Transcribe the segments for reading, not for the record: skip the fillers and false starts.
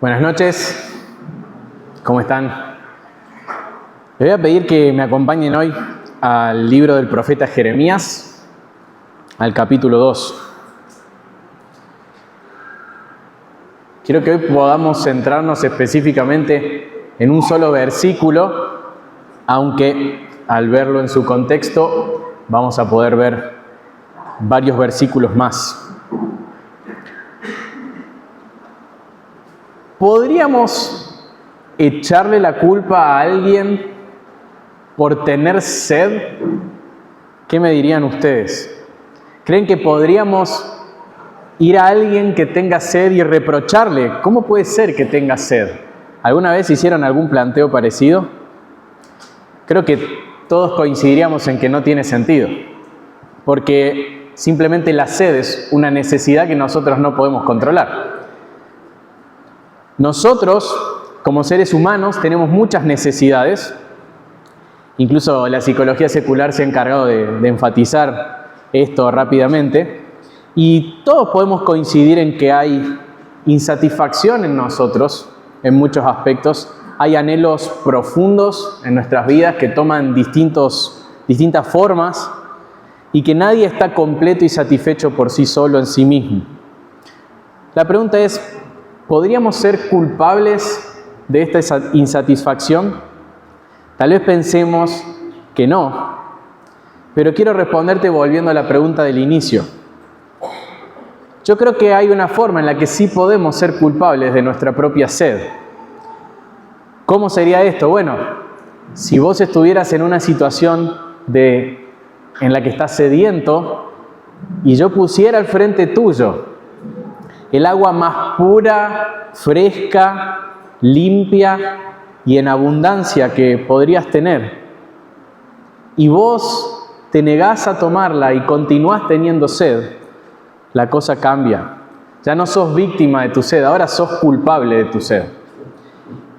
Buenas noches, ¿cómo están? Les voy a pedir que me acompañen hoy al libro del profeta Jeremías, al capítulo 2. Quiero que hoy podamos centrarnos específicamente en un solo versículo, aunque al verlo en su contexto vamos a poder ver varios versículos más. ¿Podríamos echarle la culpa a alguien por tener sed? ¿Qué me dirían ustedes? ¿Creen que podríamos ir a alguien que tenga sed y reprocharle? ¿Cómo puede ser que tenga sed? ¿Alguna vez hicieron algún planteo parecido? Creo que todos coincidiríamos en que no tiene sentido, porque simplemente la sed es una necesidad que nosotros no podemos controlar. Nosotros, como seres humanos, tenemos muchas necesidades. Incluso la psicología secular se ha encargado de enfatizar esto rápidamente. Y todos podemos coincidir en que hay insatisfacción en nosotros, en muchos aspectos. Hay anhelos profundos en nuestras vidas que toman distintas formas y que nadie está completo y satisfecho por sí solo en sí mismo. La pregunta es, ¿podríamos ser culpables de esta insatisfacción? Tal vez pensemos que no, pero quiero responderte volviendo a la pregunta del inicio. Yo creo que hay una forma en la que sí podemos ser culpables de nuestra propia sed. ¿Cómo sería esto? Bueno, si vos estuvieras en una situación en la que estás sediento y yo pusiera al frente tuyo el agua más pura, fresca, limpia y en abundancia que podrías tener, y vos te negás a tomarla y continuás teniendo sed, la cosa cambia. Ya no sos víctima de tu sed, ahora sos culpable de tu sed.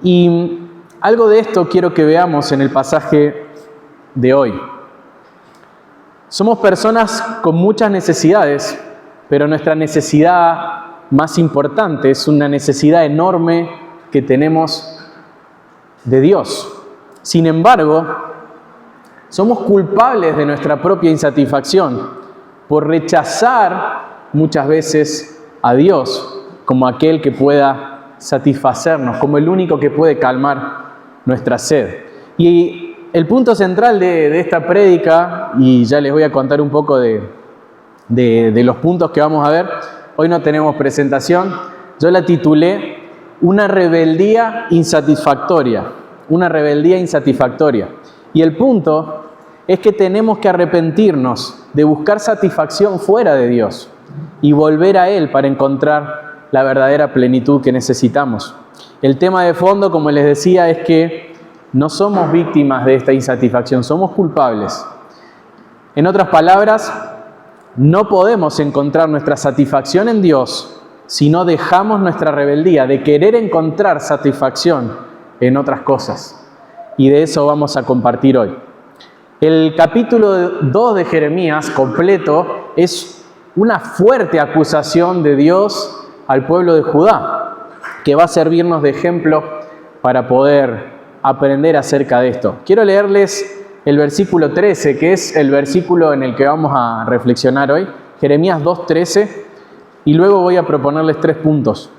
Y algo de esto quiero que veamos en el pasaje de hoy. Somos personas con muchas necesidades, pero nuestra necesidad más importante es una necesidad enorme que tenemos de Dios. Sin embargo, somos culpables de nuestra propia insatisfacción por rechazar muchas veces a Dios como aquel que pueda satisfacernos, como el único que puede calmar nuestra sed. Y el punto central de esta prédica, y ya les voy a contar un poco de los puntos que vamos a ver. Hoy no tenemos presentación. Yo la titulé Una rebeldía insatisfactoria. Una rebeldía insatisfactoria. Y el punto es que tenemos que arrepentirnos de buscar satisfacción fuera de Dios y volver a Él para encontrar la verdadera plenitud que necesitamos. El tema de fondo, como les decía, es que no somos víctimas de esta insatisfacción, somos culpables. En otras palabras, no podemos encontrar nuestra satisfacción en Dios si no dejamos nuestra rebeldía de querer encontrar satisfacción en otras cosas. Y de eso vamos a compartir hoy. El capítulo 2 de Jeremías completo es una fuerte acusación de Dios al pueblo de Judá, que va a servirnos de ejemplo para poder aprender acerca de esto. Quiero leerles el versículo 13, que es el versículo en el que vamos a reflexionar hoy, Jeremías 2:13, y luego voy a proponerles 3 puntos.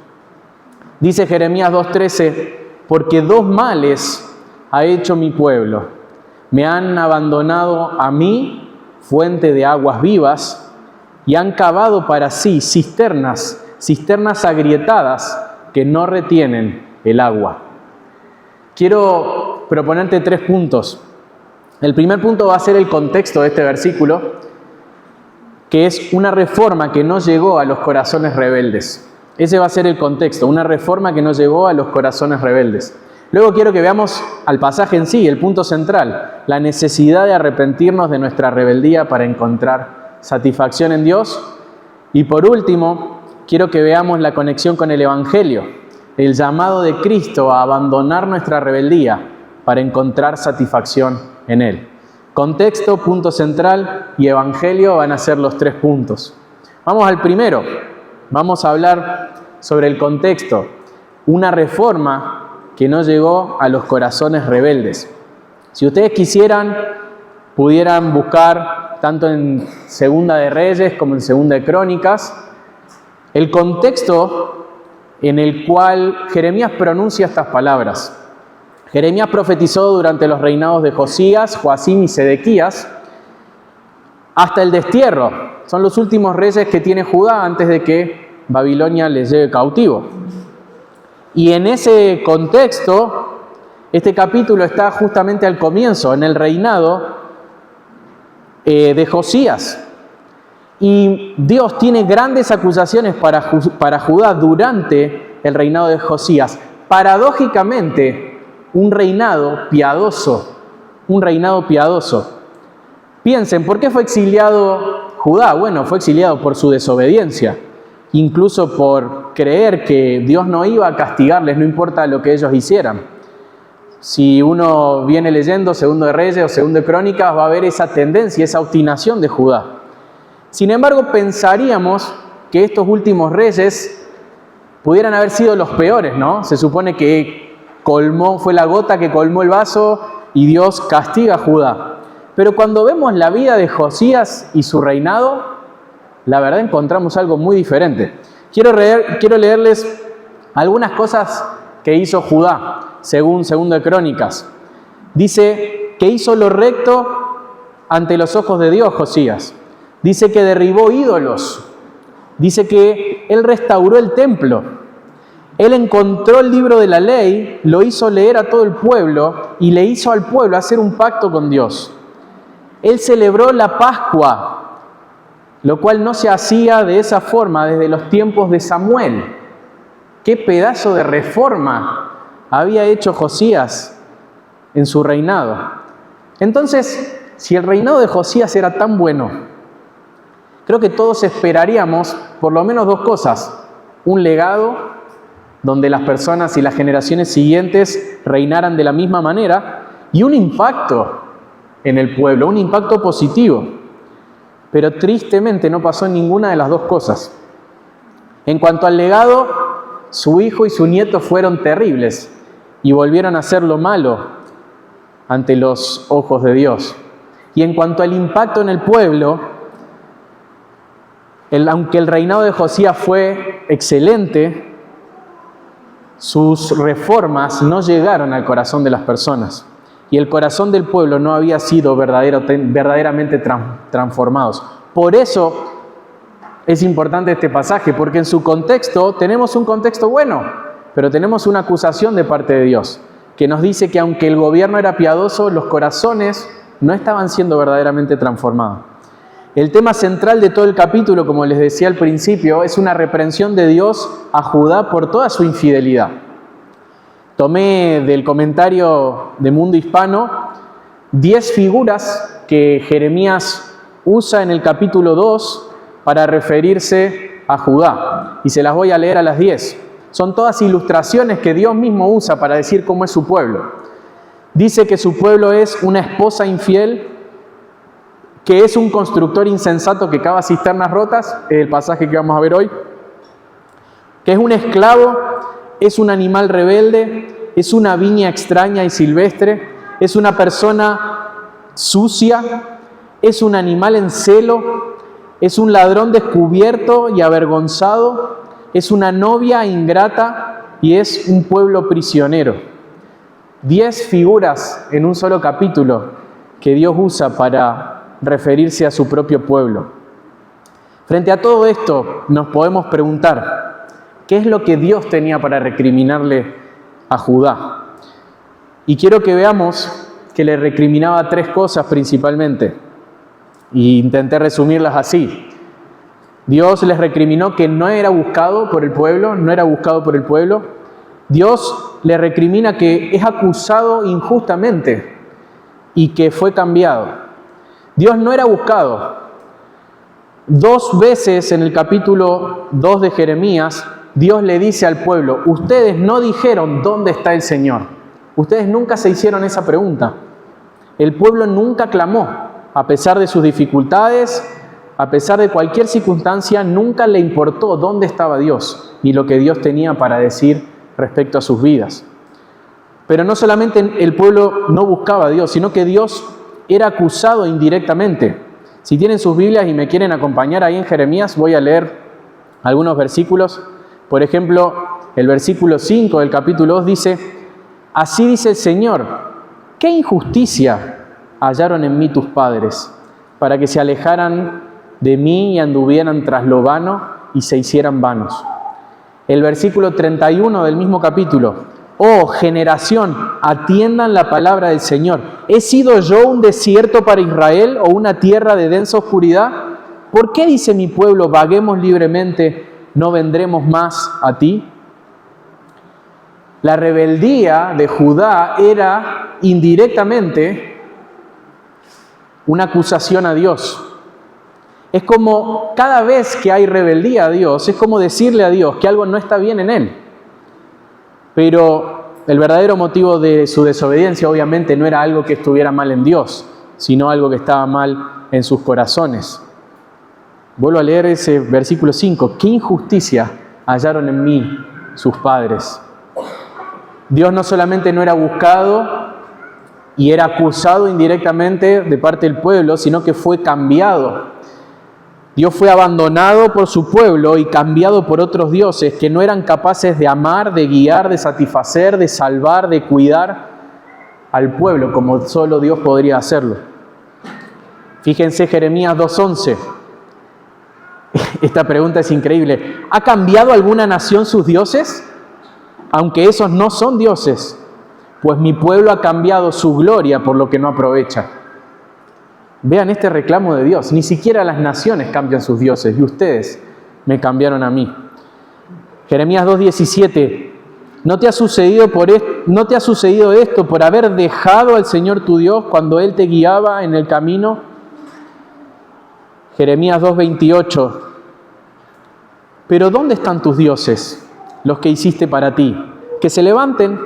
Dice Jeremías 2:13, porque 2 males ha hecho mi pueblo. Me han abandonado a mí, fuente de aguas vivas, y han cavado para sí cisternas agrietadas que no retienen el agua. Quiero proponerte 3 puntos. El primer punto va a ser el contexto de este versículo, que es una reforma que no llegó a los corazones rebeldes. Ese va a ser el contexto, una reforma que no llegó a los corazones rebeldes. Luego quiero que veamos al pasaje en sí, el punto central, la necesidad de arrepentirnos de nuestra rebeldía para encontrar satisfacción en Dios. Y por último, quiero que veamos la conexión con el Evangelio, el llamado de Cristo a abandonar nuestra rebeldía para encontrar satisfacción en Él. Contexto, punto central y Evangelio van a ser los 3 puntos. Vamos al primero. Vamos a hablar sobre el contexto. una reforma que no llegó a los corazones rebeldes. Si ustedes quisieran, pudieran buscar tanto en Segunda de Reyes como en Segunda de Crónicas el contexto en el cual Jeremías pronuncia estas palabras. Jeremías profetizó durante los reinados de Josías, Joacim y Sedequías hasta el destierro. Son los últimos reyes que tiene Judá antes de que Babilonia les lleve cautivo. Y en ese contexto, este capítulo está justamente al comienzo, en el reinado de Josías. Y Dios tiene grandes acusaciones para Judá durante el reinado de Josías. Paradójicamente, un reinado piadoso. Piensen, ¿por qué fue exiliado Judá? Bueno, fue exiliado por su desobediencia, incluso por creer que Dios no iba a castigarles, no importa lo que ellos hicieran. Si uno viene leyendo Segundo de Reyes o Segundo de Crónicas, va a ver esa tendencia, esa obstinación de Judá. Sin embargo, pensaríamos que estos últimos reyes pudieran haber sido los peores, ¿no? Se supone que fue la gota que colmó el vaso y Dios castiga a Judá. Pero cuando vemos la vida de Josías y su reinado, la verdad encontramos algo muy diferente. Quiero leerles algunas cosas que hizo Judá, según Segunda de Crónicas. Dice que hizo lo recto ante los ojos de Dios, Josías. Dice que derribó ídolos. Dice que él restauró el templo. Él encontró el libro de la ley, lo hizo leer a todo el pueblo y le hizo al pueblo hacer un pacto con Dios. Él celebró la Pascua, lo cual no se hacía de esa forma desde los tiempos de Samuel. ¡Qué pedazo de reforma había hecho Josías en su reinado! Entonces, si el reinado de Josías era tan bueno, creo que todos esperaríamos por lo menos dos cosas: un legado donde las personas y las generaciones siguientes reinaran de la misma manera, y un impacto en el pueblo, un impacto positivo. Pero tristemente no pasó ninguna de las dos cosas. En cuanto al legado, su hijo y su nieto fueron terribles y volvieron a hacer lo malo ante los ojos de Dios. Y en cuanto al impacto en el pueblo, aunque el reinado de Josías fue excelente, sus reformas no llegaron al corazón de las personas. Y el corazón del pueblo no había sido verdaderamente transformados. Por eso es importante este pasaje, porque en su contexto tenemos un contexto bueno, pero tenemos una acusación de parte de Dios, que nos dice que aunque el gobierno era piadoso, los corazones no estaban siendo verdaderamente transformados. El tema central de todo el capítulo, como les decía al principio, es una reprensión de Dios a Judá por toda su infidelidad. Tomé del comentario de Mundo Hispano 10 figuras que Jeremías usa en el capítulo 2 para referirse a Judá. Y se las voy a leer a las 10. Son todas ilustraciones que Dios mismo usa para decir cómo es su pueblo. Dice que su pueblo es una esposa infiel, que es un constructor insensato que cava cisternas rotas, el pasaje que vamos a ver hoy, que es un esclavo, es un animal rebelde, es una viña extraña y silvestre, es una persona sucia, es un animal en celo, es un ladrón descubierto y avergonzado, es una novia ingrata y es un pueblo prisionero. 10 figuras en un solo capítulo que Dios usa para referirse a su propio pueblo. Frente a todo esto nos podemos preguntar, ¿qué es lo que Dios tenía para recriminarle a Judá? Y quiero que veamos que le recriminaba 3 cosas principalmente. Y intenté resumirlas así. Dios les recriminó que no era buscado por el pueblo, Dios le recrimina que es acusado injustamente y que fue cambiado. Dios no era buscado. 2 veces en el capítulo 2 de Jeremías, Dios le dice al pueblo, ustedes no dijeron dónde está el Señor. Ustedes nunca se hicieron esa pregunta. El pueblo nunca clamó, a pesar de sus dificultades, a pesar de cualquier circunstancia, nunca le importó dónde estaba Dios y lo que Dios tenía para decir respecto a sus vidas. Pero no solamente el pueblo no buscaba a Dios, sino que Dios era acusado indirectamente. Si tienen sus Biblias y me quieren acompañar ahí en Jeremías, voy a leer algunos versículos. Por ejemplo, el versículo 5 del capítulo 2 dice: así dice el Señor, ¿qué injusticia hallaron en mí tus padres, para que se alejaran de mí y anduvieran tras lo vano y se hicieran vanos? El versículo 31 del mismo capítulo: oh generación, atiendan la palabra del Señor. ¿He sido yo un desierto para Israel o una tierra de densa oscuridad? ¿Por qué dice mi pueblo, vaguemos libremente, no vendremos más a ti? La rebeldía de Judá era indirectamente una acusación a Dios. Es como cada vez que hay rebeldía a Dios, es como decirle a Dios que algo no está bien en Él. Pero el verdadero motivo de su desobediencia obviamente no era algo que estuviera mal en Dios, sino algo que estaba mal en sus corazones. Vuelvo a leer ese versículo 5. ¿Qué injusticia hallaron en mí sus padres? Dios no solamente no era buscado y era acusado indirectamente de parte del pueblo, sino que fue cambiado. Dios fue abandonado por su pueblo y cambiado por otros dioses que no eran capaces de amar, de guiar, de satisfacer, de salvar, de cuidar al pueblo como solo Dios podría hacerlo. Fíjense Jeremías 2:11. Esta pregunta es increíble. ¿Ha cambiado alguna nación sus dioses? Aunque esos no son dioses, pues mi pueblo ha cambiado su gloria por lo que no aprovecha. Vean este reclamo de Dios. Ni siquiera las naciones cambian sus dioses y ustedes me cambiaron a mí. Jeremías 2:17. ¿No te ha sucedido esto por haber dejado al Señor tu Dios cuando Él te guiaba en el camino? Jeremías 2:28. Pero ¿dónde están tus dioses, los que hiciste para ti? Que se levanten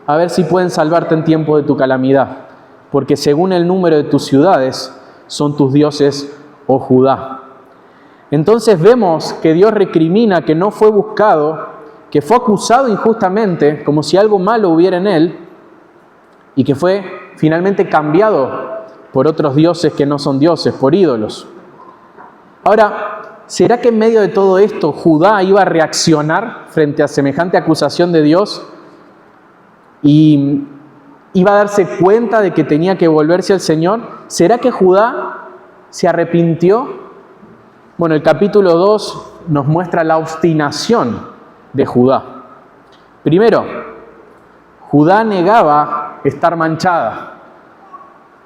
a ver si pueden salvarte en tiempo de tu calamidad, porque según el número de tus ciudades son tus dioses, oh Judá. Entonces vemos que Dios recrimina que no fue buscado, que fue acusado injustamente, como si algo malo hubiera en él, y que fue finalmente cambiado por otros dioses que no son dioses, por ídolos. Ahora, ¿será que en medio de todo esto Judá iba a reaccionar frente a semejante acusación de Dios y iba a darse cuenta de que tenía que volverse al Señor? ¿Será que Judá se arrepintió? Bueno, el capítulo 2 nos muestra la obstinación de Judá. Primero, Judá negaba estar manchada.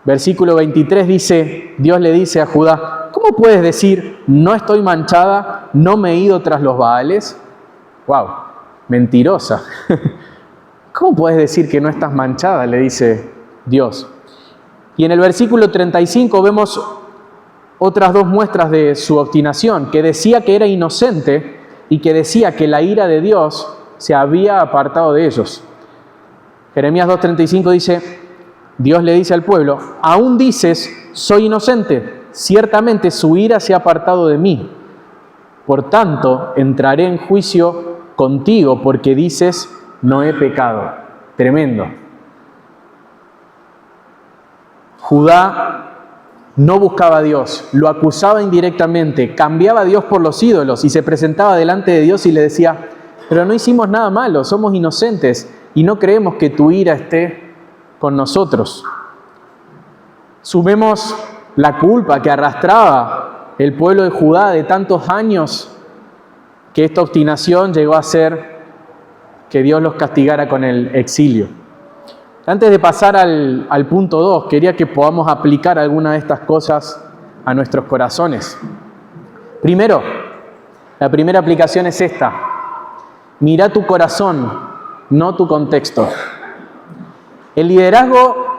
Versículo 23 dice, Dios le dice a Judá: ¿cómo puedes decir, no estoy manchada, no me he ido tras los Baales? ¡Wow! Mentirosa. ¿Cómo puedes decir que no estás manchada?, le dice Dios. Y en el versículo 35 vemos otras dos muestras de su obstinación, que decía que era inocente y que decía que la ira de Dios se había apartado de ellos. Jeremías 2:35 dice, Dios le dice al pueblo: aún dices, soy inocente, ciertamente su ira se ha apartado de mí. Por tanto, entraré en juicio contigo porque dices, no he pecado. Tremendo. Judá no buscaba a Dios, lo acusaba indirectamente, cambiaba a Dios por los ídolos y se presentaba delante de Dios y le decía: pero no hicimos nada malo, somos inocentes y no creemos que tu ira esté con nosotros. Sumemos la culpa que arrastraba el pueblo de Judá de tantos años, que esta obstinación llegó a ser que Dios los castigara con el exilio. Antes de pasar al punto 2, quería que podamos aplicar alguna de estas cosas a nuestros corazones. Primero, la primera aplicación es esta: mira tu corazón, no tu contexto. El liderazgo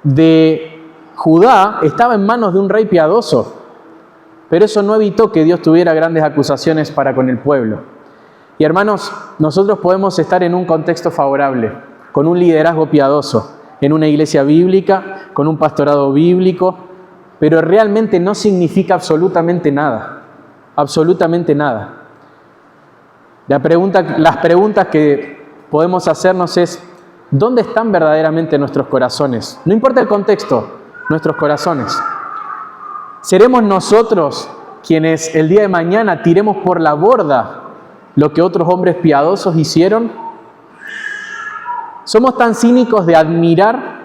de Judá estaba en manos de un rey piadoso, pero eso no evitó que Dios tuviera grandes acusaciones para con el pueblo. Y hermanos, nosotros podemos estar en un contexto favorable, con un liderazgo piadoso, en una iglesia bíblica, con un pastorado bíblico, pero realmente no significa absolutamente nada, absolutamente nada. Las preguntas que podemos hacernos es, ¿dónde están verdaderamente nuestros corazones? No importa el contexto, nuestros corazones. ¿Seremos nosotros quienes el día de mañana tiremos por la borda lo que otros hombres piadosos hicieron? ¿Somos tan cínicos de admirar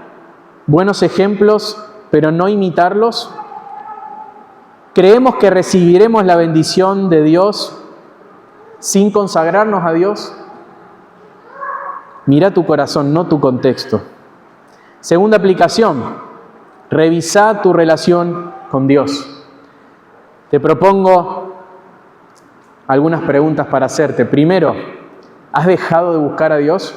buenos ejemplos, pero no imitarlos? ¿Creemos que recibiremos la bendición de Dios sin consagrarnos a Dios? Mira tu corazón, no tu contexto. Segunda aplicación, revisa tu relación con Dios. Te propongo algunas preguntas para hacerte. Primero, ¿has dejado de buscar a Dios?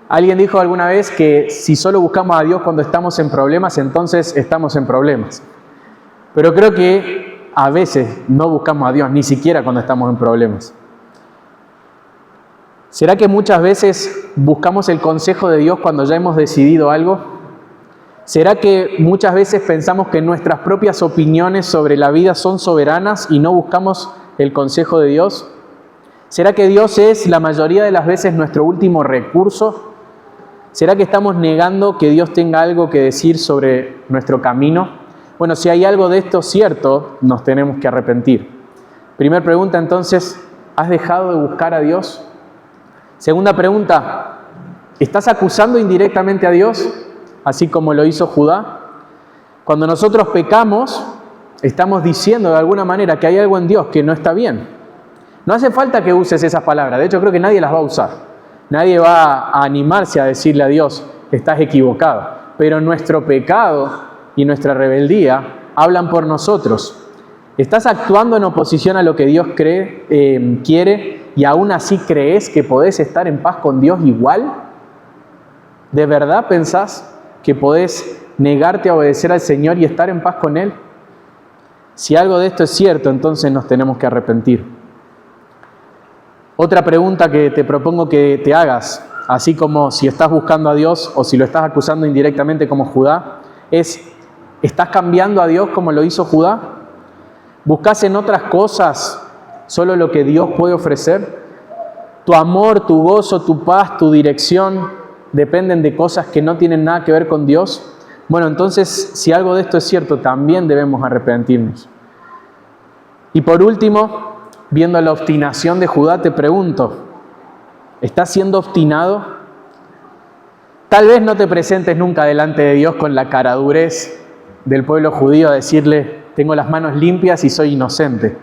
Alguien dijo alguna vez que si solo buscamos a Dios cuando estamos en problemas, entonces estamos en problemas. Pero creo que a veces no buscamos a Dios, ni siquiera cuando estamos en problemas. ¿Será que muchas veces buscamos el consejo de Dios cuando ya hemos decidido algo? ¿Será que muchas veces pensamos que nuestras propias opiniones sobre la vida son soberanas y no buscamos el consejo de Dios? ¿Será que Dios es la mayoría de las veces nuestro último recurso? ¿Será que estamos negando que Dios tenga algo que decir sobre nuestro camino? Bueno, si hay algo de esto cierto, nos tenemos que arrepentir. Primera pregunta entonces, ¿has dejado de buscar a Dios? Segunda pregunta, ¿estás acusando indirectamente a Dios, así como lo hizo Judá? Cuando nosotros pecamos, estamos diciendo de alguna manera que hay algo en Dios que no está bien. No hace falta que uses esas palabras, de hecho creo que nadie las va a usar. Nadie va a animarse a decirle a Dios, estás equivocado. Pero nuestro pecado y nuestra rebeldía hablan por nosotros. ¿Estás actuando en oposición a lo que Dios quiere y aún así crees que podés estar en paz con Dios igual? ¿De verdad pensás que podés negarte a obedecer al Señor y estar en paz con Él? Si algo de esto es cierto, entonces nos tenemos que arrepentir. Otra pregunta que te propongo que te hagas, así como si estás buscando a Dios o si lo estás acusando indirectamente como Judá, es, ¿estás cambiando a Dios como lo hizo Judá? ¿Buscas en otras cosas solo lo que Dios puede ofrecer? ¿Tu amor, tu gozo, tu paz, tu dirección dependen de cosas que no tienen nada que ver con Dios? Bueno, entonces, si algo de esto es cierto, también debemos arrepentirnos. Y por último, viendo la obstinación de Judá, te pregunto, ¿estás siendo obstinado? Tal vez no te presentes nunca delante de Dios con la caradurez del pueblo judío a decirle, tengo las manos limpias y soy inocente.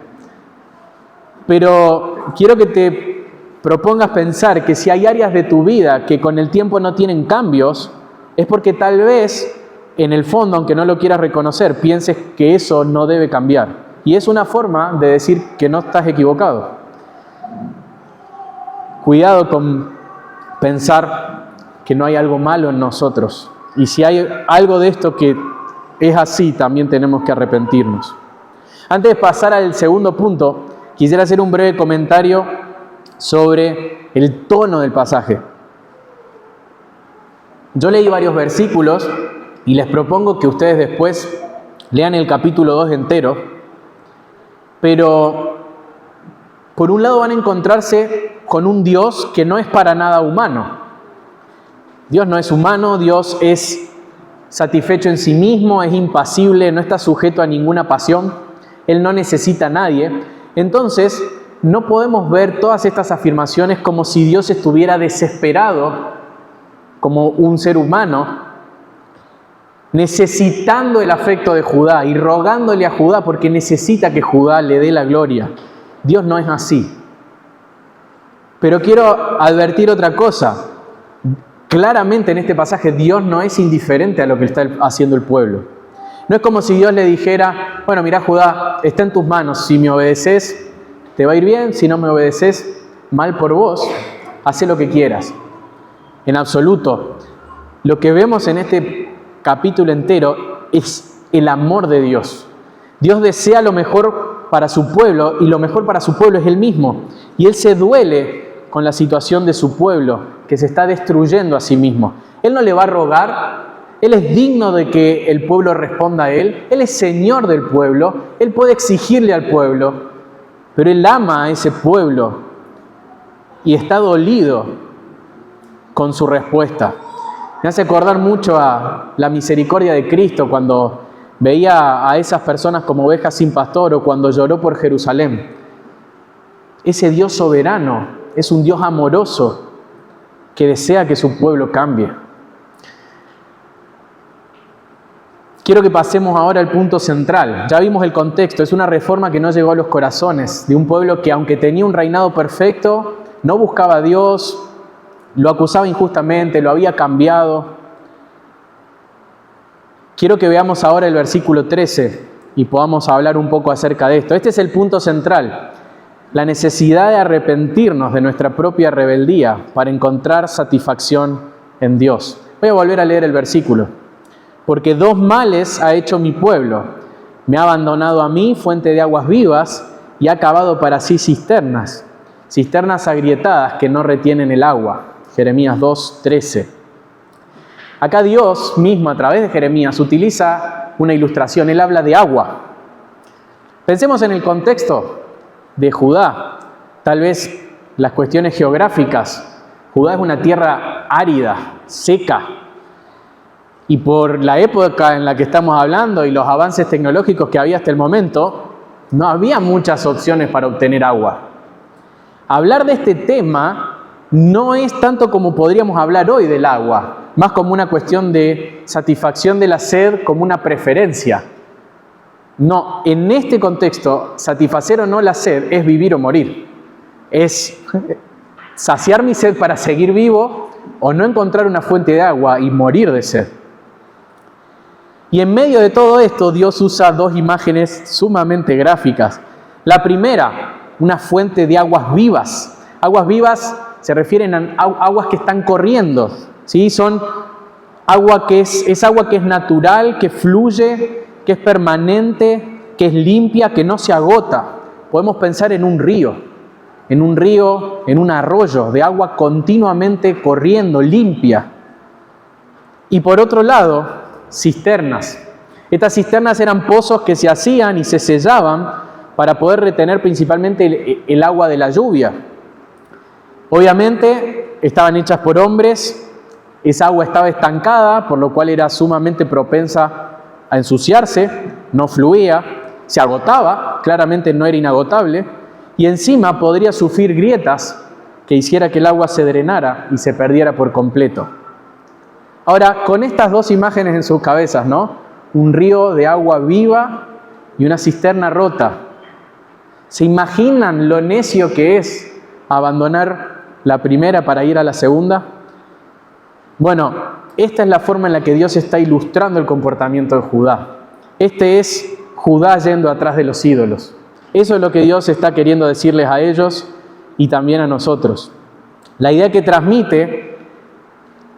Pero quiero que te propongas pensar que si hay áreas de tu vida que con el tiempo no tienen cambios, es porque tal vez, en el fondo, aunque no lo quieras reconocer, pienses que eso no debe cambiar. Y es una forma de decir que no estás equivocado. Cuidado con pensar que no hay algo malo en nosotros. Y si hay algo de esto que es así, también tenemos que arrepentirnos. Antes de pasar al segundo punto, quisiera hacer un breve comentario sobre el tono del pasaje. Yo leí varios versículos y les propongo que ustedes después lean el capítulo 2 entero. Pero, por un lado van a encontrarse con un Dios que no es para nada humano. Dios no es humano, Dios es satisfecho en sí mismo, es impasible, no está sujeto a ninguna pasión, Él no necesita a nadie. Entonces, no podemos ver todas estas afirmaciones como si Dios estuviera desesperado, como un ser humano, necesitando el afecto de Judá y rogándole a Judá porque necesita que Judá le dé la gloria. Dios no es así. Pero quiero advertir otra cosa. Claramente en este pasaje Dios no es indiferente a lo que está haciendo el pueblo. No es como si Dios le dijera, bueno, mirá Judá, está en tus manos, si me obedeces te va a ir bien, si no me obedeces, mal por vos, haz lo que quieras. En absoluto. Lo que vemos en este capítulo entero es el amor de Dios. Dios desea lo mejor para su pueblo y lo mejor para su pueblo es Él mismo. Y Él se duele con la situación de su pueblo que se está destruyendo a sí mismo. Él no le va a rogar, Él es digno de que el pueblo responda a Él. Él es Señor del pueblo, Él puede exigirle al pueblo, pero Él ama a ese pueblo y está dolido con su respuesta. Me hace acordar mucho a la misericordia de Cristo cuando veía a esas personas como ovejas sin pastor o cuando lloró por Jerusalén. Ese Dios soberano es un Dios amoroso que desea que su pueblo cambie. Quiero que pasemos ahora al punto central. Ya vimos el contexto, es una reforma que no llegó a los corazones de un pueblo que, aunque tenía un reinado perfecto, no buscaba a Dios, lo acusaba injustamente, lo había cambiado. Quiero que veamos ahora el versículo 13 y podamos hablar un poco acerca de esto. Este es el punto central, la necesidad de arrepentirnos de nuestra propia rebeldía para encontrar satisfacción en Dios. Voy a volver a leer el versículo. Porque dos males ha hecho mi pueblo. Me ha abandonado a mí, fuente de aguas vivas, y ha cavado para sí cisternas, cisternas agrietadas que no retienen el agua. Jeremías 2:13. Acá Dios mismo, a través de Jeremías, utiliza una ilustración. Él habla de agua. Pensemos en el contexto de Judá. Tal vez las cuestiones geográficas. Judá es una tierra árida, seca. Y por la época en la que estamos hablando y los avances tecnológicos que había hasta el momento, no había muchas opciones para obtener agua. Hablar de este tema no es tanto como podríamos hablar hoy del agua, más como una cuestión de satisfacción de la sed, como una preferencia. No, en este contexto, satisfacer o no la sed es vivir o morir. Es saciar mi sed para seguir vivo o no encontrar una fuente de agua y morir de sed. Y en medio de todo esto, Dios usa dos imágenes sumamente gráficas. La primera, una fuente de aguas vivas. Aguas vivas se refieren a aguas que están corriendo, ¿sí? Son agua que es agua que es natural, que fluye, que es permanente, que es limpia, que no se agota. Podemos pensar en un río, en un arroyo de agua continuamente corriendo, limpia. Y por otro lado, cisternas. Estas cisternas eran pozos que se hacían y se sellaban para poder retener principalmente el agua de la lluvia. Obviamente estaban hechas por hombres, esa agua estaba estancada, por lo cual era sumamente propensa a ensuciarse, no fluía, se agotaba, claramente no era inagotable, y encima podría sufrir grietas que hiciera que el agua se drenara y se perdiera por completo. Ahora, con estas dos imágenes en sus cabezas, ¿no? Un río de agua viva y una cisterna rota. ¿Se imaginan lo necio que es abandonar la primera para ir a la segunda? Bueno, esta es la forma en la que Dios está ilustrando el comportamiento de Judá. Este es Judá yendo atrás de los ídolos. Eso es lo que Dios está queriendo decirles a ellos y también a nosotros. La idea que transmite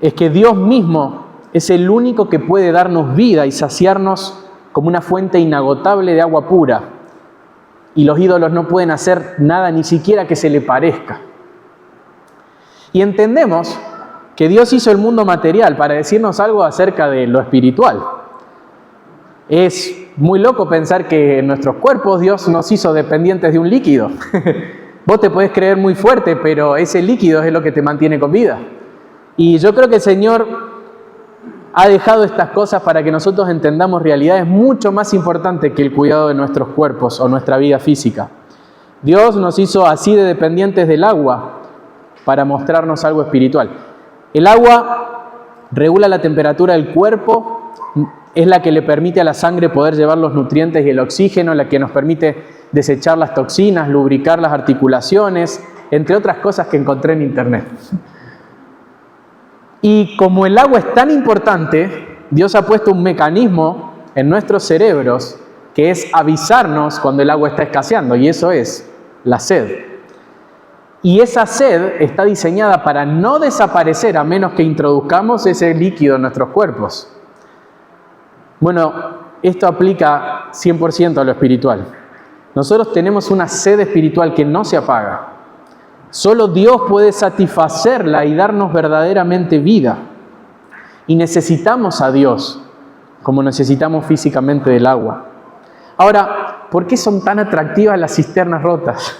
es que Dios mismo es el único que puede darnos vida y saciarnos como una fuente inagotable de agua pura. Y los ídolos no pueden hacer nada, ni siquiera que se le parezca. Y entendemos que Dios hizo el mundo material para decirnos algo acerca de lo espiritual. Es muy loco pensar que en nuestros cuerpos Dios nos hizo dependientes de un líquido. Vos te podés creer muy fuerte, pero ese líquido es lo que te mantiene con vida. Y yo creo que el Señor ha dejado estas cosas para que nosotros entendamos realidades mucho más importantes que el cuidado de nuestros cuerpos o nuestra vida física. Dios nos hizo así de dependientes del agua para mostrarnos algo espiritual. El agua regula la temperatura del cuerpo, es la que le permite a la sangre poder llevar los nutrientes y el oxígeno, la que nos permite desechar las toxinas, lubricar las articulaciones, entre otras cosas que encontré en internet. Y como el agua es tan importante, Dios ha puesto un mecanismo en nuestros cerebros que es avisarnos cuando el agua está escaseando, y eso es la sed. Y esa sed está diseñada para no desaparecer a menos que introduzcamos ese líquido en nuestros cuerpos. Bueno, esto aplica 100% a lo espiritual. Nosotros tenemos una sed espiritual que no se apaga. Solo Dios puede satisfacerla y darnos verdaderamente vida. Y necesitamos a Dios como necesitamos físicamente del agua. Ahora, ¿por qué son tan atractivas las cisternas rotas?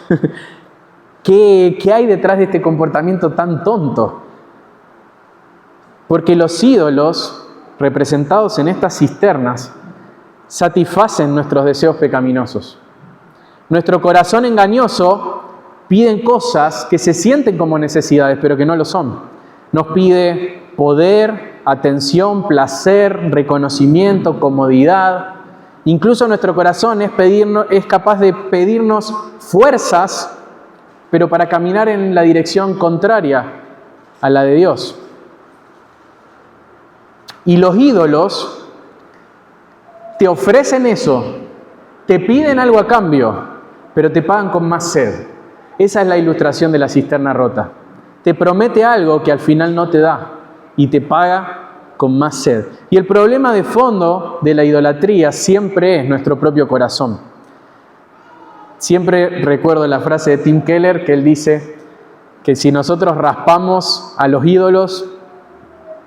¿Qué hay detrás de este comportamiento tan tonto? Porque los ídolos, representados en estas cisternas, satisfacen nuestros deseos pecaminosos. Nuestro corazón engañoso pide cosas que se sienten como necesidades, pero que no lo son. Nos pide poder, atención, placer, reconocimiento, comodidad. Incluso nuestro corazón es capaz de pedirnos fuerzas, pero para caminar en la dirección contraria a la de Dios. Y los ídolos te ofrecen eso, te piden algo a cambio, pero te pagan con más sed. Esa es la ilustración de la cisterna rota. Te promete algo que al final no te da y te paga con más sed. Y el problema de fondo de la idolatría siempre es nuestro propio corazón. Siempre recuerdo la frase de Tim Keller que él dice que si nosotros raspamos a los ídolos,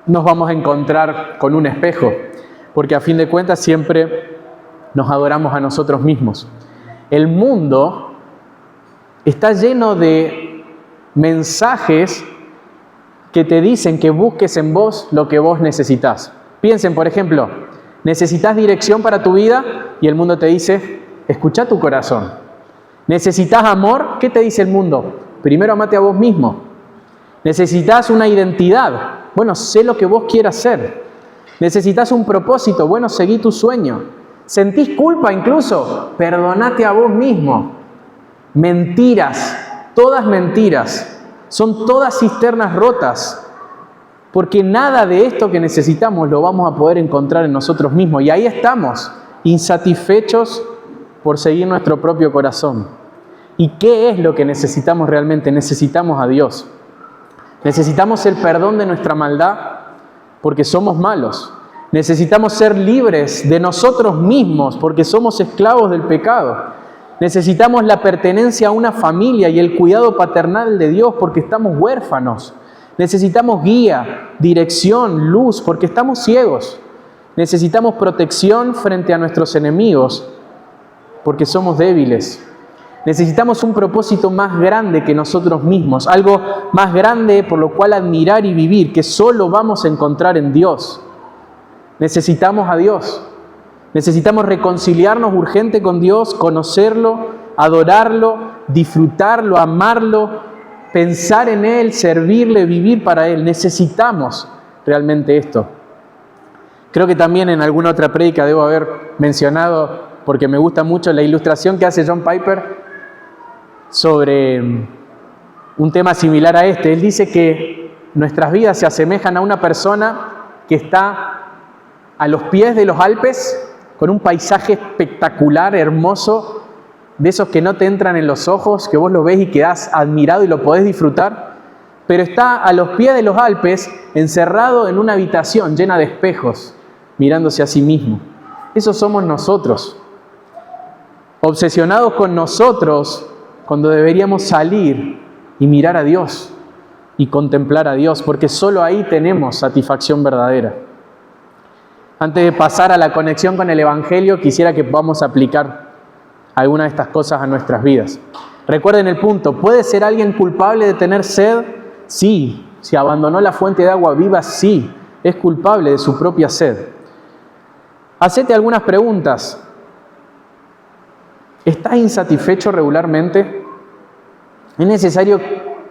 nos vamos a encontrar con un espejo, porque a fin de cuentas siempre nos adoramos a nosotros mismos. El mundo está lleno de mensajes que te dicen que busques en vos lo que vos necesitas. Piensen, por ejemplo, necesitas dirección para tu vida y el mundo te dice, escucha tu corazón. ¿Necesitas amor? ¿Qué te dice el mundo? Primero amate a vos mismo. ¿Necesitas una identidad? Bueno, sé lo que vos quieras ser. ¿Necesitas un propósito? Bueno, seguí tu sueño. ¿Sentís culpa incluso? Perdonate a vos mismo. Mentiras, todas mentiras. Son todas cisternas rotas. Porque nada de esto que necesitamos lo vamos a poder encontrar en nosotros mismos. Y ahí estamos, insatisfechos por seguir nuestro propio corazón. ¿Y qué es lo que necesitamos realmente? Necesitamos a Dios. Necesitamos el perdón de nuestra maldad porque somos malos. Necesitamos ser libres de nosotros mismos porque somos esclavos del pecado. Necesitamos la pertenencia a una familia y el cuidado paternal de Dios porque estamos huérfanos. Necesitamos guía, dirección, luz porque estamos ciegos. Necesitamos protección frente a nuestros enemigos porque somos débiles. Necesitamos un propósito más grande que nosotros mismos, algo más grande por lo cual admirar y vivir, que solo vamos a encontrar en Dios. Necesitamos a Dios. Necesitamos reconciliarnos urgente con Dios, conocerlo, adorarlo, disfrutarlo, amarlo, pensar en Él, servirle, vivir para Él. Necesitamos realmente esto. Creo que también en alguna otra prédica debo haber mencionado, porque me gusta mucho la ilustración que hace John Piper sobre un tema similar a este. Él dice que nuestras vidas se asemejan a una persona que está a los pies de los Alpes con un paisaje espectacular, hermoso, de esos que no te entran en los ojos, que vos lo ves y quedás admirado y lo podés disfrutar, pero está a los pies de los Alpes encerrado en una habitación llena de espejos, mirándose a sí mismo. Esos somos nosotros, obsesionados con nosotros, cuando deberíamos salir y mirar a Dios y contemplar a Dios, porque solo ahí tenemos satisfacción verdadera. Antes de pasar a la conexión con el Evangelio, quisiera que podamos aplicar alguna de estas cosas a nuestras vidas. Recuerden el punto, ¿puede ser alguien culpable de tener sed? Sí. Si abandonó la fuente de agua viva, sí. Es culpable de su propia sed. Hacete algunas preguntas. ¿Estás insatisfecho regularmente? Es necesario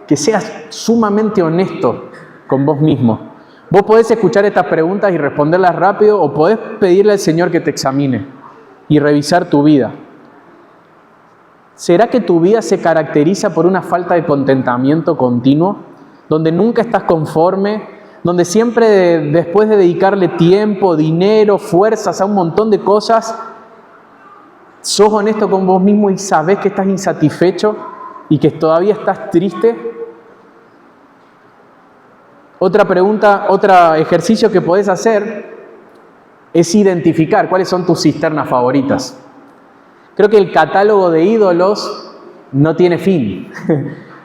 que seas sumamente honesto con vos mismo. Vos podés escuchar estas preguntas y responderlas rápido o podés pedirle al Señor que te examine y revisar tu vida. ¿Será que tu vida se caracteriza por una falta de contentamiento continuo? Donde nunca estás conforme, donde siempre después de dedicarle tiempo, dinero, fuerzas a un montón de cosas, sos honesto con vos mismo y sabés que estás insatisfecho y que todavía estás triste. Otra pregunta, otro ejercicio que podés hacer es identificar cuáles son tus cisternas favoritas. Creo que el catálogo de ídolos no tiene fin.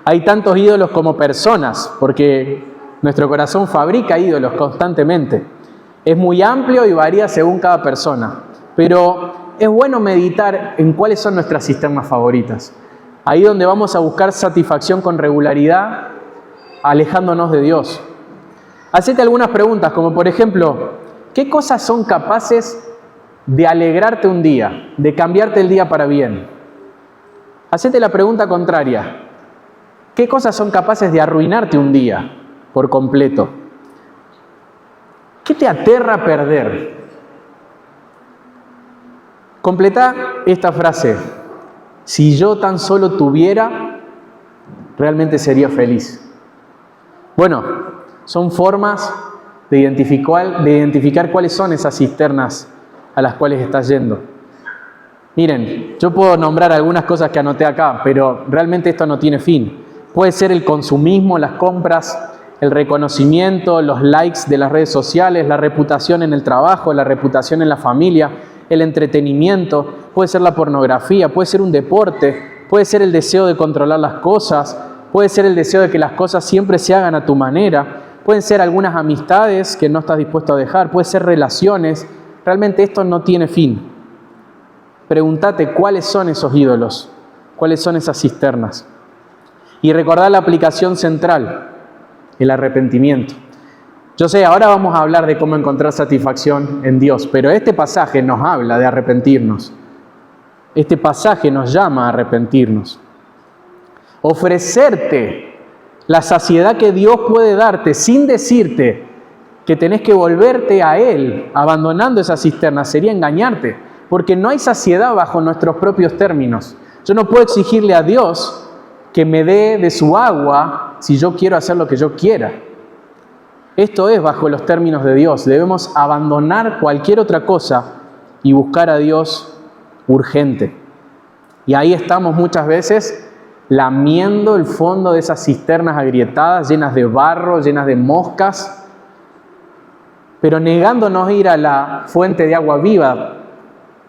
Hay tantos ídolos como personas, porque nuestro corazón fabrica ídolos constantemente. Es muy amplio y varía según cada persona. Pero es bueno meditar en cuáles son nuestras cisternas favoritas. Ahí donde vamos a buscar satisfacción con regularidad, alejándonos de Dios. Hacete algunas preguntas, como por ejemplo, ¿qué cosas son capaces de alegrarte un día, de cambiarte el día para bien? Hacete la pregunta contraria. ¿Qué cosas son capaces de arruinarte un día por completo? ¿Qué te aterra perder? Completá esta frase. Si yo tan solo tuviera, realmente sería feliz. Bueno, son formas de identificar cuáles son esas cisternas a las cuales estás yendo. Miren, yo puedo nombrar algunas cosas que anoté acá, pero realmente esto no tiene fin. Puede ser el consumismo, las compras, el reconocimiento, los likes de las redes sociales, la reputación en el trabajo, la reputación en la familia, el entretenimiento, puede ser la pornografía, puede ser un deporte, puede ser el deseo de controlar las cosas, puede ser el deseo de que las cosas siempre se hagan a tu manera, pueden ser algunas amistades que no estás dispuesto a dejar, puede ser relaciones. Realmente esto no tiene fin. Pregúntate cuáles son esos ídolos, cuáles son esas cisternas. Y recordá la aplicación central, el arrepentimiento. Yo sé, ahora vamos a hablar de cómo encontrar satisfacción en Dios, pero este pasaje nos habla de arrepentirnos. Este pasaje nos llama a arrepentirnos. Ofrecerte la saciedad que Dios puede darte sin decirte que tenés que volverte a Él, abandonando esa cisterna, sería engañarte, porque no hay saciedad bajo nuestros propios términos. Yo no puedo exigirle a Dios que me dé de su agua si yo quiero hacer lo que yo quiera. Esto es bajo los términos de Dios. Debemos abandonar cualquier otra cosa y buscar a Dios urgente. Y ahí estamos muchas veces lamiendo el fondo de esas cisternas agrietadas, llenas de barro, llenas de moscas, pero negándonos a ir a la fuente de agua viva.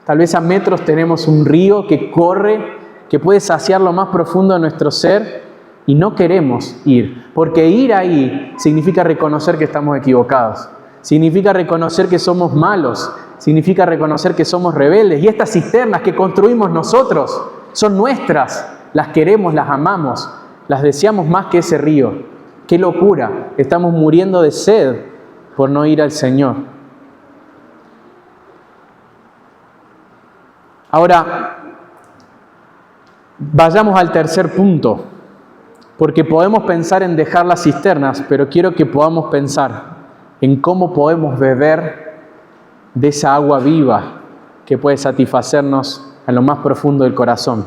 Tal vez a metros tenemos un río que corre, que puede saciar lo más profundo de nuestro ser, y no queremos ir, porque ir ahí significa reconocer que estamos equivocados, significa reconocer que somos malos, significa reconocer que somos rebeldes, y estas cisternas que construimos nosotros son nuestras, las queremos, las amamos, las deseamos más que ese río. ¡Qué locura! Estamos muriendo de sed por no ir al Señor. Ahora, vayamos al tercer punto, porque podemos pensar en dejar las cisternas, pero quiero que podamos pensar en cómo podemos beber de esa agua viva que puede satisfacernos en lo más profundo del corazón.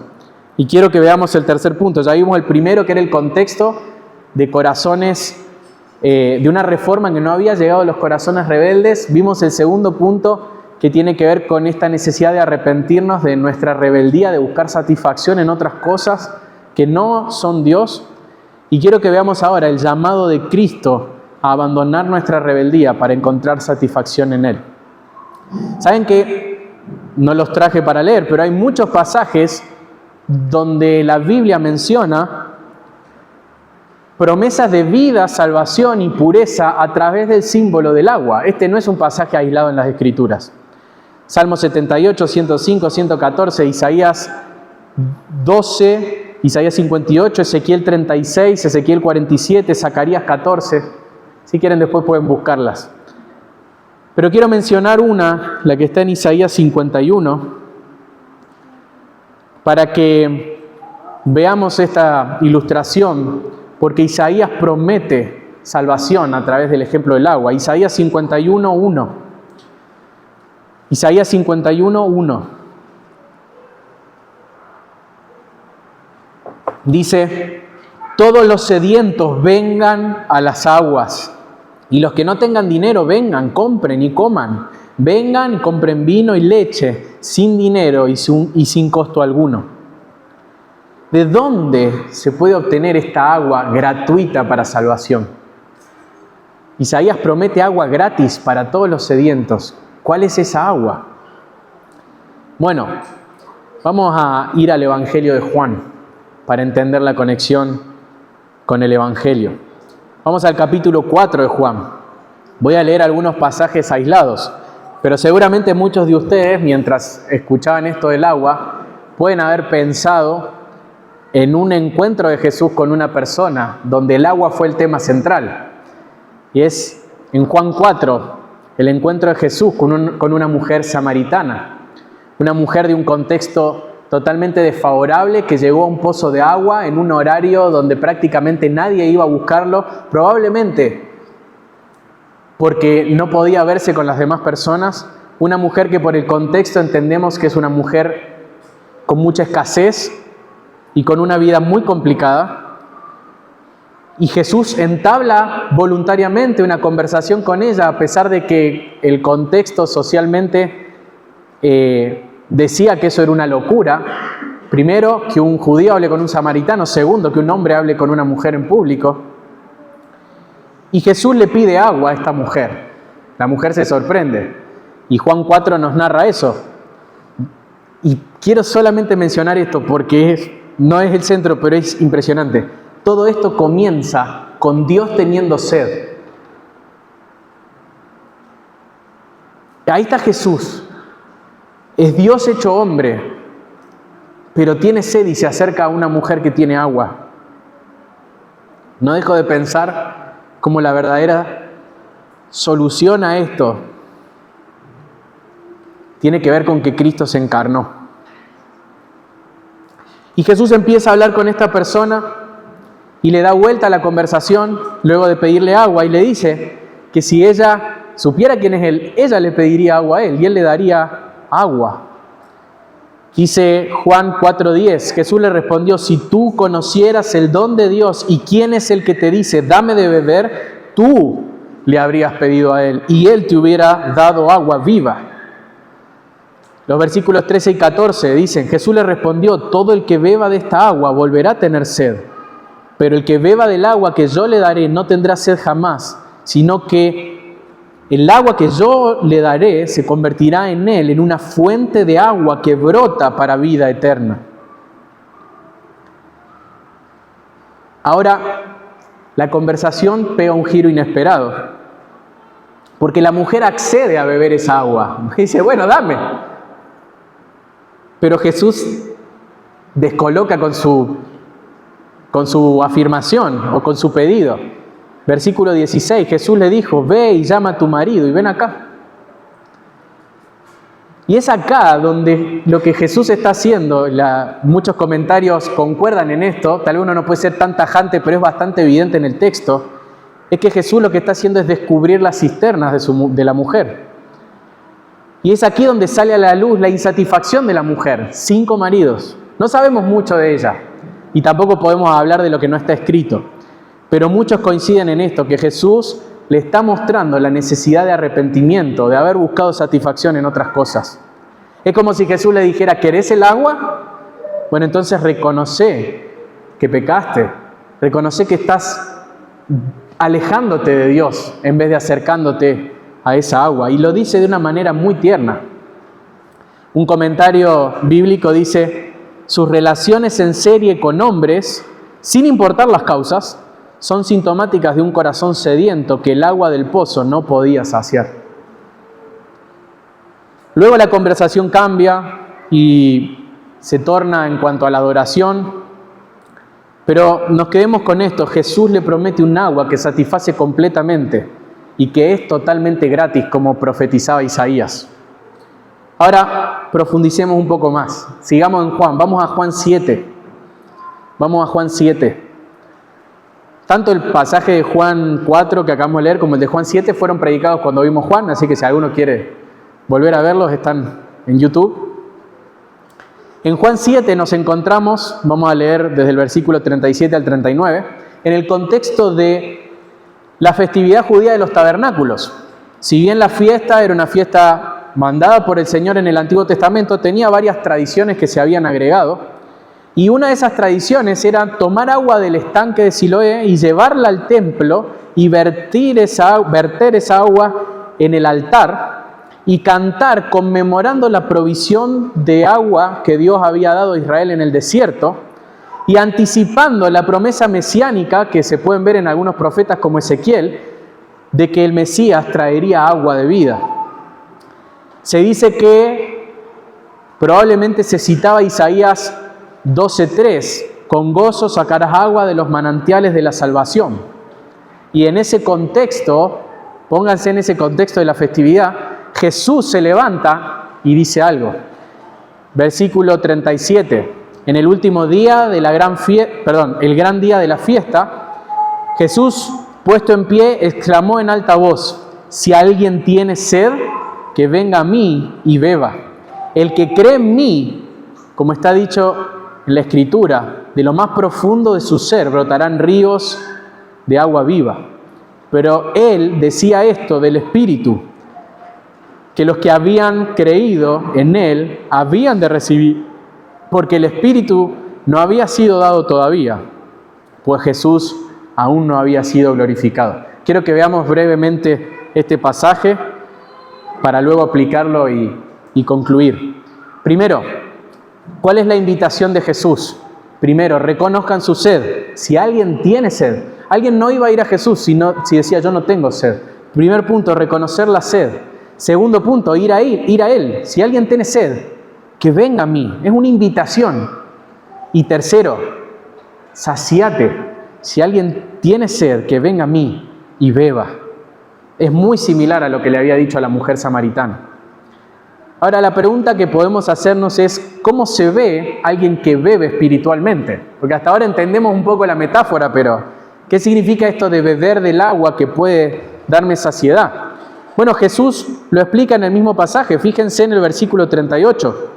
Y quiero que veamos el tercer punto. Ya vimos el primero, que era el contexto de corazones, de una reforma en que no había llegado los corazones rebeldes. Vimos el segundo punto, que tiene que ver con esta necesidad de arrepentirnos de nuestra rebeldía, de buscar satisfacción en otras cosas que no son Dios. Y quiero que veamos ahora el llamado de Cristo a abandonar nuestra rebeldía para encontrar satisfacción en Él. Saben que no los traje para leer, pero hay muchos pasajes donde la Biblia menciona promesas de vida, salvación y pureza a través del símbolo del agua. Este no es un pasaje aislado en las Escrituras. Salmo 78, 105, 114, Isaías 12, Isaías 58, Ezequiel 36, Ezequiel 47, Zacarías 14. Si quieren después pueden buscarlas. Pero quiero mencionar una, la que está en Isaías 51, para que veamos esta ilustración, porque Isaías promete salvación a través del ejemplo del agua. Isaías 51, 1. Isaías 51, 1. Dice: todos los sedientos vengan a las aguas, y los que no tengan dinero vengan, compren y coman. Vengan y compren vino y leche, sin dinero y sin costo alguno. ¿De dónde se puede obtener esta agua gratuita para salvación? Isaías promete agua gratis para todos los sedientos. ¿Cuál es esa agua? Bueno, vamos a ir al Evangelio de Juan para entender la conexión con el Evangelio. Vamos al capítulo 4 de Juan. Voy a leer algunos pasajes aislados, pero seguramente muchos de ustedes, mientras escuchaban esto del agua, pueden haber pensado en un encuentro de Jesús con una persona donde el agua fue el tema central. Y es en Juan 4, el encuentro de Jesús con una mujer samaritana, una mujer de un contexto totalmente desfavorable que llegó a un pozo de agua en un horario donde prácticamente nadie iba a buscarlo, probablemente porque no podía verse con las demás personas, una mujer que por el contexto entendemos que es una mujer con mucha escasez y con una vida muy complicada. Y Jesús entabla voluntariamente una conversación con ella, a pesar de que el contexto socialmente decía que eso era una locura. Primero, que un judío hable con un samaritano. Segundo, que un hombre hable con una mujer en público. Y Jesús le pide agua a esta mujer. La mujer se sorprende. Y Juan 4 nos narra eso. Y quiero solamente mencionar esto porque no es el centro, pero es impresionante. Todo esto comienza con Dios teniendo sed. Ahí está Jesús. Es Dios hecho hombre, pero tiene sed y se acerca a una mujer que tiene agua. No dejo de pensar cómo la verdadera solución a esto tiene que ver con que Cristo se encarnó. Y Jesús empieza a hablar con esta persona y le da vuelta a la conversación luego de pedirle agua y le dice que si ella supiera quién es él, ella le pediría agua a él y él le daría agua. Dice Juan 4:10, Jesús le respondió: si tú conocieras el don de Dios y quién es el que te dice, dame de beber, tú le habrías pedido a él y él te hubiera dado agua viva. Los versículos 13 y 14 dicen, Jesús le respondió: todo el que beba de esta agua volverá a tener sed, pero el que beba del agua que yo le daré no tendrá sed jamás, sino que el agua que yo le daré se convertirá en él en una fuente de agua que brota para vida eterna. Ahora, la conversación pega un giro inesperado, porque la mujer accede a beber esa agua. Dice, bueno, dame. Pero Jesús descoloca con su afirmación o con su pedido. Versículo 16, Jesús le dijo, ve y llama a tu marido y ven acá. Y es acá donde lo que Jesús está haciendo, muchos comentarios concuerdan en esto, tal vez uno no puede ser tan tajante, pero es bastante evidente en el texto, es que Jesús lo que está haciendo es descubrir las cisternas de la mujer. Y es aquí donde sale a la luz la insatisfacción de la mujer, 5 maridos. No sabemos mucho de ella y tampoco podemos hablar de lo que no está escrito. Pero muchos coinciden en esto, que Jesús le está mostrando la necesidad de arrepentimiento, de haber buscado satisfacción en otras cosas. Es como si Jesús le dijera, ¿querés el agua? Bueno, entonces reconoce que pecaste, reconoce que estás alejándote de Dios en vez de acercándote a esa agua. Y lo dice de una manera muy tierna. Un comentario bíblico dice, sus relaciones en serie con hombres, sin importar las causas, son sintomáticas de un corazón sediento que el agua del pozo no podía saciar. Luego la conversación cambia y se torna en cuanto a la adoración, pero nos quedemos con esto. Jesús le promete un agua que satisface completamente y que es totalmente gratis, como profetizaba Isaías. Ahora profundicemos un poco más. Sigamos en Juan. Vamos a Juan 7. Vamos a Juan 7. Tanto el pasaje de Juan 4 que acabamos de leer como el de Juan 7 fueron predicados cuando vimos Juan, así que si alguno quiere volver a verlos, están en YouTube. En Juan 7 nos encontramos, vamos a leer desde el versículo 37 al 39, en el contexto de la festividad judía de los tabernáculos. Si bien la fiesta era una fiesta mandada por el Señor en el Antiguo Testamento, tenía varias tradiciones que se habían agregado. Y una de esas tradiciones era tomar agua del estanque de Siloé y llevarla al templo y verter esa agua en el altar y cantar conmemorando la provisión de agua que Dios había dado a Israel en el desierto y anticipando la promesa mesiánica que se pueden ver en algunos profetas como Ezequiel, de que el Mesías traería agua de vida. Se dice que probablemente se citaba Isaías 12:3 con gozo sacarás agua de los manantiales de la salvación. Y en ese contexto, pónganse en ese contexto de la festividad, Jesús se levanta y dice algo. Versículo 37. En el último día de la el gran día de la fiesta, Jesús, puesto en pie, exclamó en alta voz: si alguien tiene sed, que venga a mí y beba. El que cree en mí, como está dicho en la Escritura, de lo más profundo de su ser brotarán ríos de agua viva. Pero él decía esto del Espíritu, que los que habían creído en él habían de recibir, porque el Espíritu no había sido dado todavía, pues Jesús aún no había sido glorificado. Quiero que veamos brevemente este pasaje para luego aplicarlo y concluir. Primero, ¿cuál es la invitación de Jesús? Primero, reconozcan su sed. Si alguien tiene sed, alguien no iba a ir a Jesús si decía yo no tengo sed. Primer punto, reconocer la sed. Segundo punto, ir a Él. Si alguien tiene sed, que venga a mí. Es una invitación. Y tercero, saciate. Si alguien tiene sed, que venga a mí y beba. Es muy similar a lo que le había dicho a la mujer samaritana. Ahora, la pregunta que podemos hacernos es, ¿cómo se ve alguien que bebe espiritualmente? Porque hasta ahora entendemos un poco la metáfora, pero ¿qué significa esto de beber del agua que puede darme saciedad? Bueno, Jesús lo explica en el mismo pasaje. Fíjense en el versículo 38.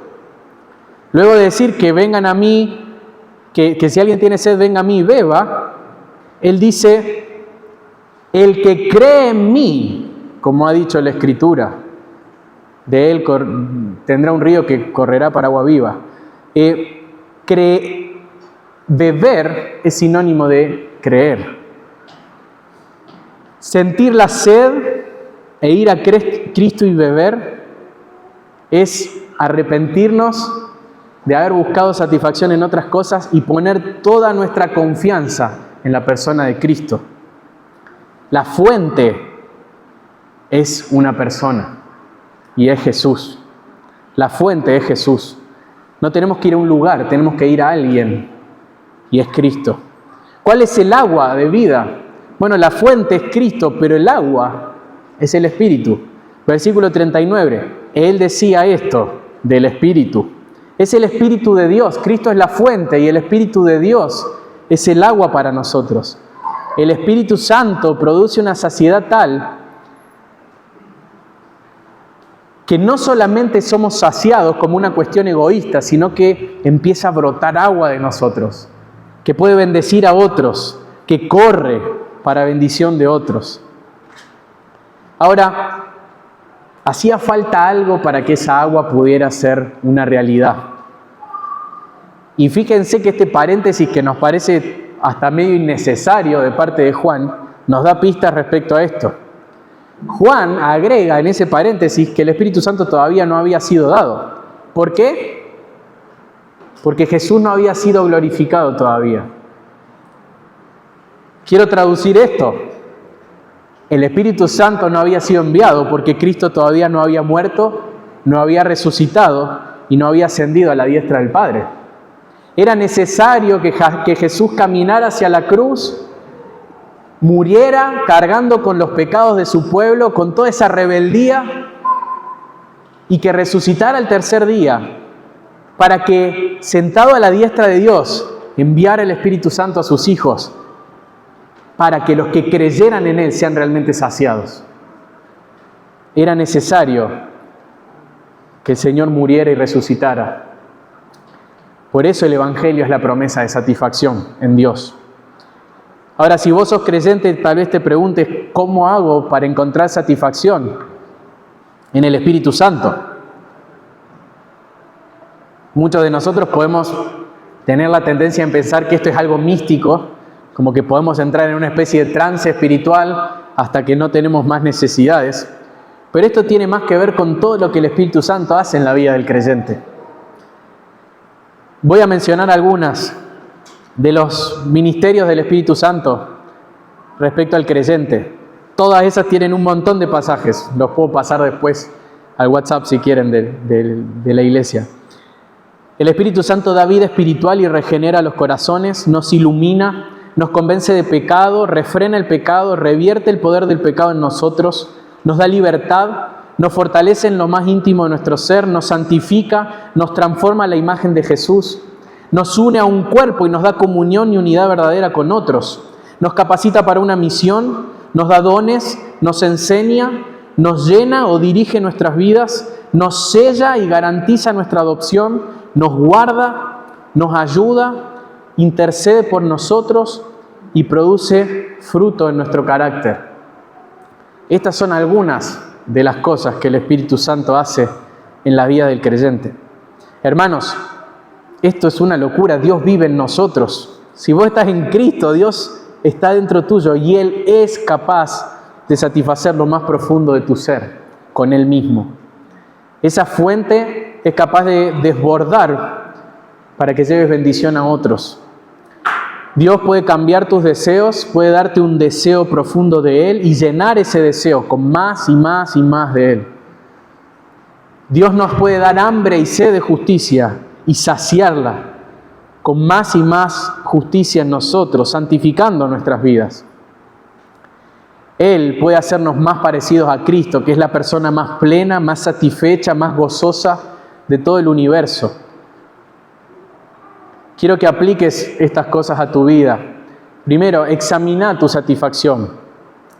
Luego de decir que vengan a mí, que si alguien tiene sed, venga a mí y beba, Él dice, el que cree en mí, como ha dicho la Escritura, de él tendrá un río que correrá para agua viva. Beber es sinónimo de creer. Sentir la sed e ir a Cristo y beber es arrepentirnos de haber buscado satisfacción en otras cosas y poner toda nuestra confianza en la persona de Cristo. La fuente es una persona y es Jesús. La fuente es Jesús. No tenemos que ir a un lugar, tenemos que ir a alguien y es Cristo. ¿Cuál es el agua de vida? Bueno, la fuente es Cristo, pero el agua es el Espíritu. Versículo 39. Él decía esto del Espíritu. Es el Espíritu de Dios. Cristo es la fuente y el Espíritu de Dios es el agua para nosotros. El Espíritu Santo produce una saciedad tal que no solamente somos saciados como una cuestión egoísta, sino que empieza a brotar agua de nosotros, que puede bendecir a otros, que corre para bendición de otros. Ahora, hacía falta algo para que esa agua pudiera ser una realidad. Y fíjense que este paréntesis que nos parece hasta medio innecesario de parte de Juan, nos da pistas respecto a esto. Juan agrega en ese paréntesis que el Espíritu Santo todavía no había sido dado. ¿Por qué? Porque Jesús no había sido glorificado todavía. Quiero traducir esto. El Espíritu Santo no había sido enviado porque Cristo todavía no había muerto, no había resucitado y no había ascendido a la diestra del Padre. Era necesario que Jesús caminara hacia la cruz, muriera cargando con los pecados de su pueblo, con toda esa rebeldía, y que resucitara el tercer día, para que, sentado a la diestra de Dios, enviara el Espíritu Santo a sus hijos, para que los que creyeran en Él sean realmente saciados. Era necesario que el Señor muriera y resucitara. Por eso el Evangelio es la promesa de satisfacción en Dios. Ahora, si vos sos creyente, tal vez te preguntes, ¿cómo hago para encontrar satisfacción en el Espíritu Santo? Muchos de nosotros podemos tener la tendencia en pensar que esto es algo místico, como que podemos entrar en una especie de trance espiritual hasta que no tenemos más necesidades. Pero esto tiene más que ver con todo lo que el Espíritu Santo hace en la vida del creyente. Voy a mencionar algunas de los ministerios del Espíritu Santo respecto al creyente. Todas esas tienen un montón de pasajes, los puedo pasar después al WhatsApp si quieren de la iglesia. El Espíritu Santo da vida espiritual y regenera los corazones, nos ilumina, nos convence de pecado, refrena el pecado, revierte el poder del pecado en nosotros, nos da libertad, nos fortalece en lo más íntimo de nuestro ser, nos santifica, nos transforma a la imagen de Jesús, nos une a un cuerpo y nos da comunión y unidad verdadera con otros, nos capacita para una misión, nos da dones, nos enseña, nos llena o dirige nuestras vidas, nos sella y garantiza nuestra adopción, nos guarda, nos ayuda, intercede por nosotros y produce fruto en nuestro carácter. Estas son algunas de las cosas que el Espíritu Santo hace en la vida del creyente. Hermanos, esto es una locura. Dios vive en nosotros. Si vos estás en Cristo, Dios está dentro tuyo y Él es capaz de satisfacer lo más profundo de tu ser con Él mismo. Esa fuente es capaz de desbordar para que lleves bendición a otros. Dios puede cambiar tus deseos, puede darte un deseo profundo de Él y llenar ese deseo con más y más y más de Él. Dios nos puede dar hambre y sed de justicia y saciarla con más y más justicia en nosotros, santificando nuestras vidas. Él puede hacernos más parecidos a Cristo, que es la persona más plena, más satisfecha, más gozosa de todo el universo. Quiero que apliques estas cosas a tu vida. Primero, examina tu satisfacción.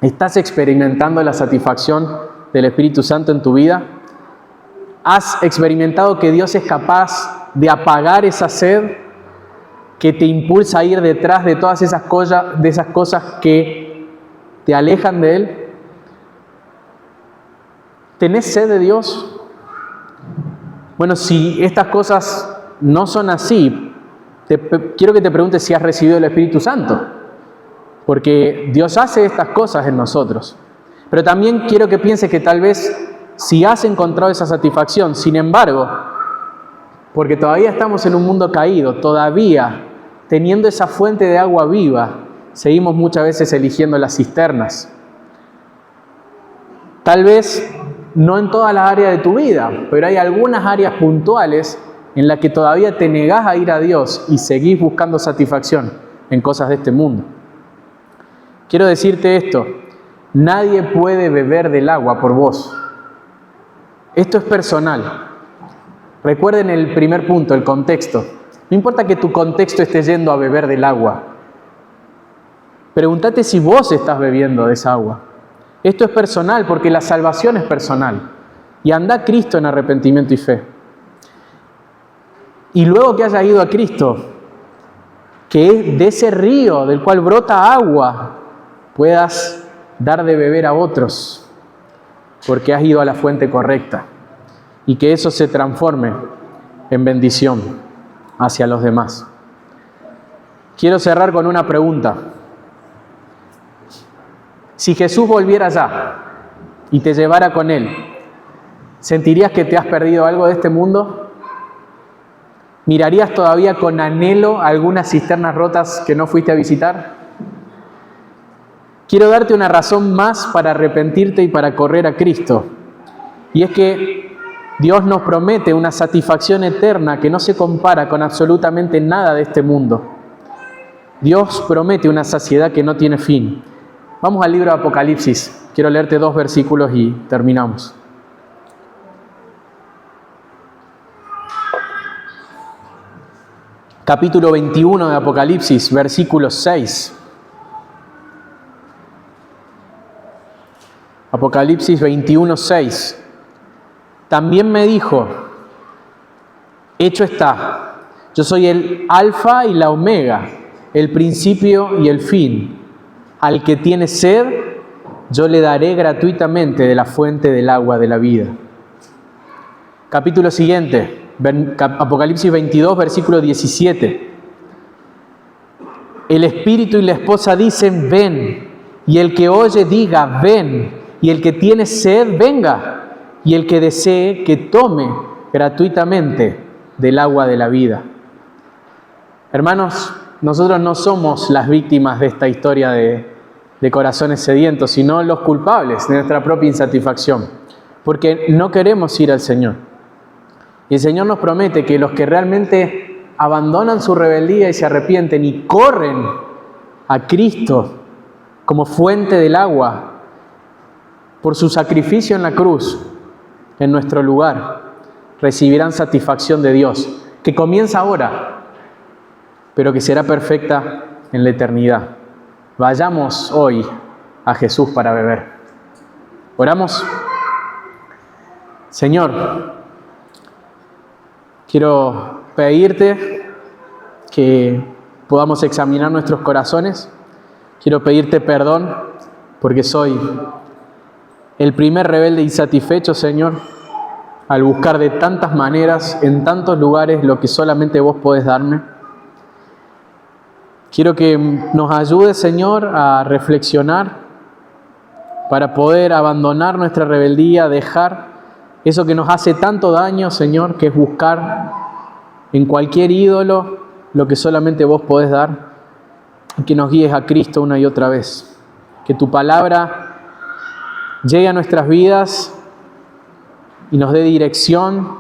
¿Estás experimentando la satisfacción del Espíritu Santo en tu vida? ¿Has experimentado que Dios es capaz de apagar esa sed que te impulsa a ir detrás de todas esas cosas que te alejan de Él? ¿Tenés sed de Dios? Bueno, si estas cosas no son así, quiero que te preguntes si has recibido el Espíritu Santo, porque Dios hace estas cosas en nosotros. Pero también quiero que pienses que tal vez si has encontrado esa satisfacción, sin embargo, porque todavía estamos en un mundo caído, todavía teniendo esa fuente de agua viva, seguimos muchas veces eligiendo las cisternas. Tal vez no en todas las áreas de tu vida, pero hay algunas áreas puntuales en la que todavía te negás a ir a Dios y seguís buscando satisfacción en cosas de este mundo. Quiero decirte esto, nadie puede beber del agua por vos. Esto es personal. Recuerden el primer punto, el contexto. No importa que tu contexto esté yendo a beber del agua. Pregúntate si vos estás bebiendo de esa agua. Esto es personal porque la salvación es personal. Y anda a Cristo en arrepentimiento y fe. Y luego que hayas ido a Cristo, que de ese río del cual brota agua, puedas dar de beber a otros, porque has ido a la fuente correcta. Y que eso se transforme en bendición hacia los demás. Quiero cerrar con una pregunta. Si Jesús volviera ya y te llevara con Él, ¿sentirías que te has perdido algo de este mundo? ¿Mirarías todavía con anhelo algunas cisternas rotas que no fuiste a visitar? Quiero darte una razón más para arrepentirte y para correr a Cristo. Y es que Dios nos promete una satisfacción eterna que no se compara con absolutamente nada de este mundo. Dios promete una saciedad que no tiene fin. Vamos al libro de Apocalipsis. Quiero leerte 2 versículos y terminamos. Capítulo 21 de Apocalipsis, versículo 6. Apocalipsis 21, 6. También me dijo, hecho está, yo soy el alfa y la omega, el principio y el fin. Al que tiene sed, yo le daré gratuitamente de la fuente del agua de la vida. Capítulo siguiente. Apocalipsis 22, versículo 17. El espíritu y la esposa dicen, ven. Y el que oye diga, ven. Y el que tiene sed, venga. Y el que desee, que tome gratuitamente del agua de la vida. Hermanos, nosotros no somos las víctimas de esta historia de corazones sedientos, sino los culpables de nuestra propia insatisfacción. Porque no queremos ir al Señor. Y el Señor nos promete que los que realmente abandonan su rebeldía y se arrepienten y corren a Cristo como fuente del agua por su sacrificio en la cruz, en nuestro lugar, recibirán satisfacción de Dios, que comienza ahora, pero que será perfecta en la eternidad. Vayamos hoy a Jesús para beber. Oramos. Señor, quiero pedirte que podamos examinar nuestros corazones. Quiero pedirte perdón porque soy el primer rebelde insatisfecho, Señor, al buscar de tantas maneras, en tantos lugares, lo que solamente vos podés darme. Quiero que nos ayudes, Señor, a reflexionar para poder abandonar nuestra rebeldía, dejar eso que nos hace tanto daño, Señor, que es buscar en cualquier ídolo lo que solamente vos podés dar, y que nos guíes a Cristo una y otra vez. Que tu palabra llegue a nuestras vidas y nos dé dirección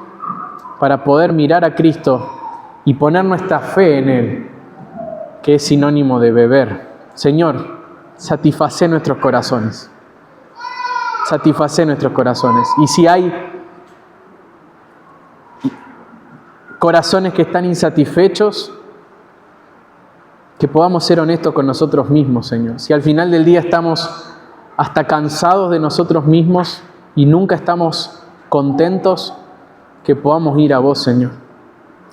para poder mirar a Cristo y poner nuestra fe en Él, que es sinónimo de beber. Señor, satisface nuestros corazones. Satisface nuestros corazones. Y si hay corazones que están insatisfechos, que podamos ser honestos con nosotros mismos, Señor. Si al final del día estamos hasta cansados de nosotros mismos y nunca estamos contentos, que podamos ir a vos, Señor.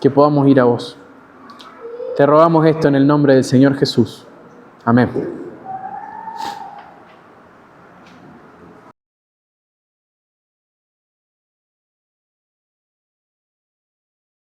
Que podamos ir a vos. Te rogamos esto en el nombre del Señor Jesús. Amén.